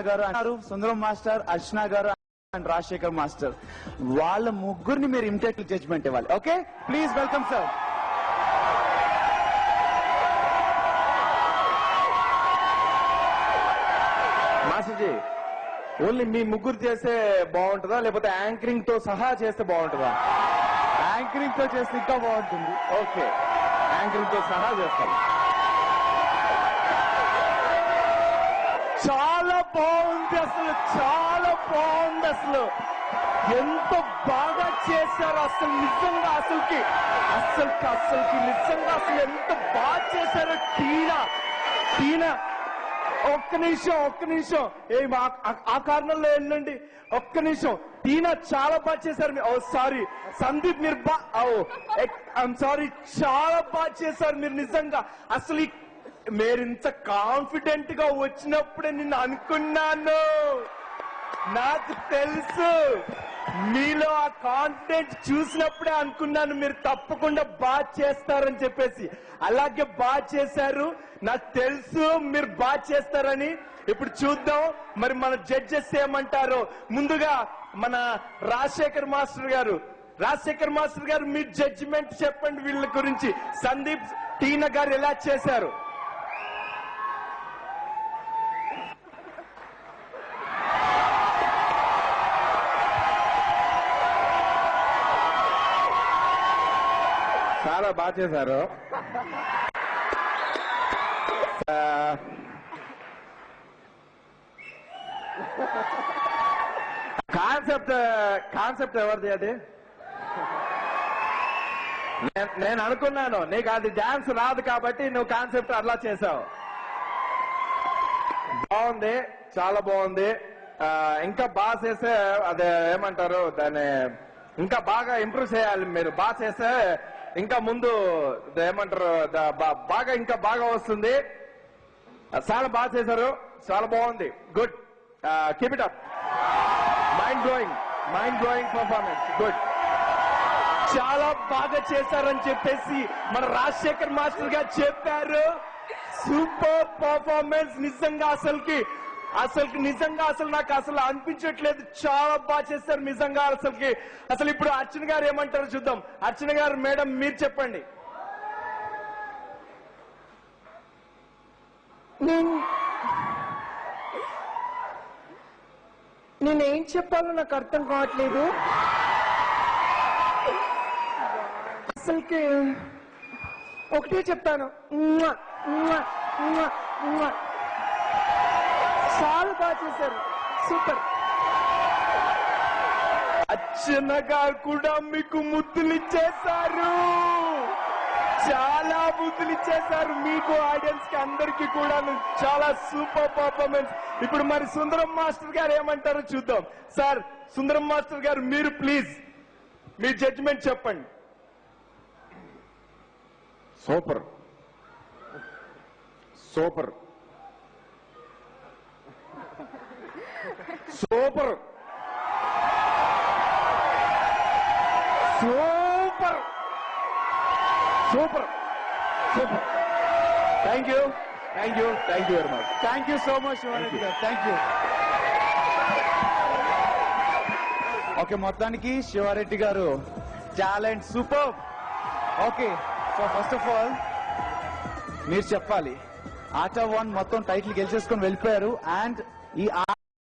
గారు అన్నారు, సుందరం మాస్టర్, అర్చన గారు అండ్ రాజశేఖర్ మాస్టర్. వాళ్ళ ముగ్గురిని మీరు ఇమిటేట్ జడ్జ్మెంట్ ఇవ్వాలి. Okay, please welcome sir. మాస్టర్జీ, ఓన్లీ మీ ముగ్గురు చేస్తే బాగుంటుందా లేకపోతే యాంకరింగ్ తో సహా చేస్తే బాగుంటుందా? యాంకరింగ్ తో చేస్తే ఇంకా బాగుంటుంది. ఓకే, యాంకరింగ్ తో సహా చేస్తాం. చాలా బాగుంది, అసలు చాలా బాగుంది. అసలు ఎంత బాగా చేశారు అసలు, నిజంగా అసలుకి నిజంగా అసలు ఎంత బాగా చేశారు. టీనా ఒక్క నిమిషం ఆ కారణంలో వెళ్ళండి. ఒక్క నిమిషం, టీనా చాలా బాగా చేశారు. ఓ సారీ సందీప్, మీరు ఐఎమ్ సారీ, చాలా బాగా చేశారు మీరు నిజంగా. అసలు మీరింత కాన్ఫిడెంట్ గా వచ్చినప్పుడే నిన్ను అనుకున్నాను. నాకు తెలుసు మీలో ఆ కాన్ఫిడెంట్ చూసినప్పుడే అనుకున్నాను మీరు తప్పకుండా బాగా చేస్తారని చెప్పేసి. అలాగే బాగా చేశారు, నాకు తెలుసు మీరు బాగా చేస్తారని. ఇప్పుడు చూద్దాం మరి మన జడ్జెస్ ఏమంటారో. ముందుగా మన రాజశేఖర్ మాస్టర్ గారు మీ జడ్జిమెంట్ చెప్పండి వీళ్ళ గురించి. సందీప్, టీనా గారు ఎలా చేశారు? చాలా బాగా చేశారు. కాన్సెప్ట్ ఎవరిది అది? నేను అనుకున్నాను నీకు అది డాన్స్ రాదు కాబట్టి నువ్వు కాన్సెప్ట్ అలా చేసావు. బాగుంది, చాలా బాగుంది. ఇంకా బాగా చేస్తే అదే ఏమంటారు దాన్ని, ఇంకా బాగా ఇంప్రూవ్ చేయాలి. మీరు బాగా చేస్తే ఇంకా ముందు ఏమంటారు బాగా ఇంకా బాగా వస్తుంది. చాలా బాగా చేశారు, చాలా బాగుంది. Good, keep it up. Mind blowing performance. Good, చాలా బాగా చేశారని చెప్పేసి మన రాజశేఖర్ మాస్టర్ గారు చెప్పారు. సూపర్ పర్ఫార్మెన్స్ నిజంగా. నిజంగా నాకు అసలు అనిపించట్లేదు, చాలా బాగా చేశారు నిజంగా అసలు ఇప్పుడు అర్చన గారు ఏమంటారో చూద్దాం. అర్చన గారు, మేడం మీరు చెప్పండి. నేనేం చెప్పాలో నాకు అర్థం కావట్లేదు. అసలుకి ఒకటే చెప్తాను, చాలా బాగా చేశారు, సూపర్. అర్చన గారు కూడా మీకు ముద్దులిచ్చేశారు, చాలా ముద్దులిచ్చేశారు మీకు, ఆడియన్స్ కి అందరికీ కూడా. చాలా సూపర్ పర్ఫార్మెన్స్. ఇప్పుడు మరి సుందరం మాస్టర్ గారు ఏమంటారో చూద్దాం. సార్, సుందరం మాస్టర్ గారు మీరు ప్లీజ్ మీ జడ్జిమెంట్ చెప్పండి. Super super super super super super. Thank you very much. Thank you so much Shivareddy గారు, థ్యాంక్ యూ. ఓకే, మొత్తానికి శివారెడ్డి గారు talent super. Okay, so first of all మీరు చెప్పాలి, ఆర్ట్ ఆఫ్ వన్ మొత్తం టైటిల్ గెలిచేసుకొని వెళ్ళిపోయారు. అండ్ ఈ